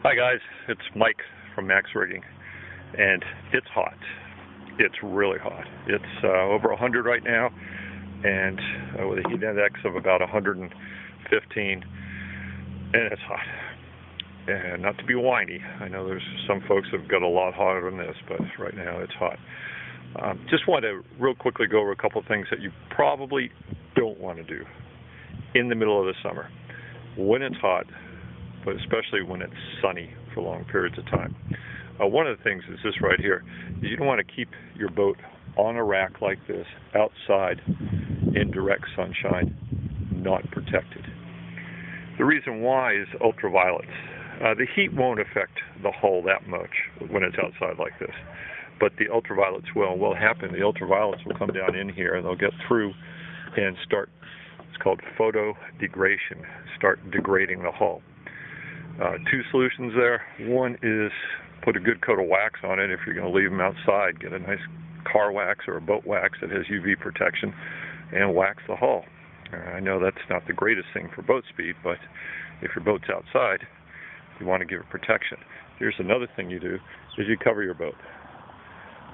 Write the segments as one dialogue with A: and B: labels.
A: Hi guys, it's Mike from Max Rigging, and it's hot. It's really hot. It's over 100 right now, and with a heat index of about 115, and it's hot. And not to be whiny, I know there's some folks that have got a lot hotter than this, but right now it's hot. Just want to real quickly go over a couple of things that you probably don't want to do in the middle of the summer when it's hot, but especially when it's sunny for long periods of time. One of the things is this right here, is you don't want to keep your boat on a rack like this outside in direct sunshine, not protected. The reason why is ultraviolet. The heat won't affect the hull that much when it's outside like this, but the ultraviolets will. And what'll happen, the ultraviolets will come down in here and they'll get through and start, it's called photodegradation, start degrading the hull. Two solutions there. One is put a good coat of wax on it if you're going to leave them outside. Get a nice car wax or a boat wax that has UV protection and wax the hull. I know that's not the greatest thing for boat speed, but if your boat's outside, you want to give it protection. Here's another thing you do, is you cover your boat.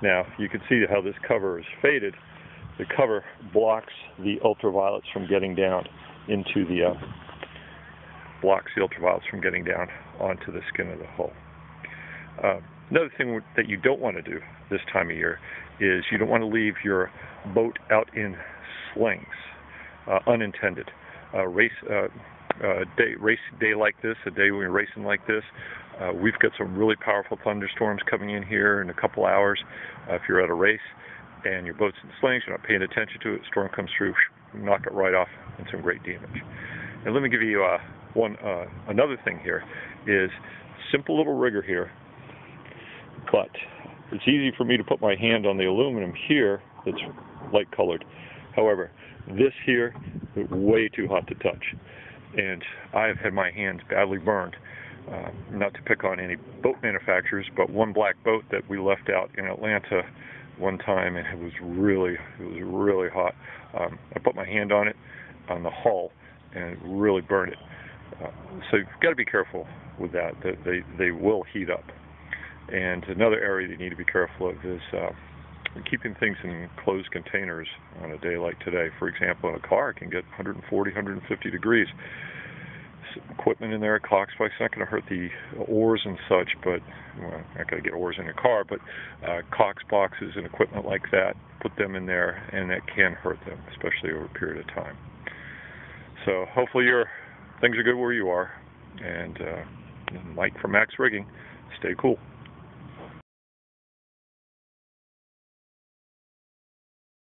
A: Now, you can see how this cover is faded. The cover blocks the ultraviolets from getting down into the onto the skin of the hull. Another thing that you don't want to do this time of year is you don't want to leave your boat out in slings, unintended. Race day like this, a day when you're racing like this, we've got some really powerful thunderstorms coming in here in a couple hours. If you're at a race and your boat's in slings, you're not paying attention to it, storm comes through, knock it right off, and some great damage. And let me give you another thing here is simple little rigger here, but it's easy for me to put my hand on the aluminum here that's light colored. However, this here is way too hot to touch, and I've had my hands badly burned. Not to pick on any boat manufacturers, but one black boat that we left out in Atlanta one time, and it was really hot. I put my hand on it, on the hull, and it really burned it. So you've got to be careful with that. They will heat up. And another area you need to be careful of is keeping things in closed containers on a day like today. For example, in a car, it can get 140, 150 degrees. Equipment in there, cox spikes, not going to hurt the oars and such, but well, not going to get oars in a car, but cox boxes and equipment like that, put them in there, and that can hurt them, especially over a period of time. So hopefully things are good where you are, and Mike from Max Rigging, stay cool.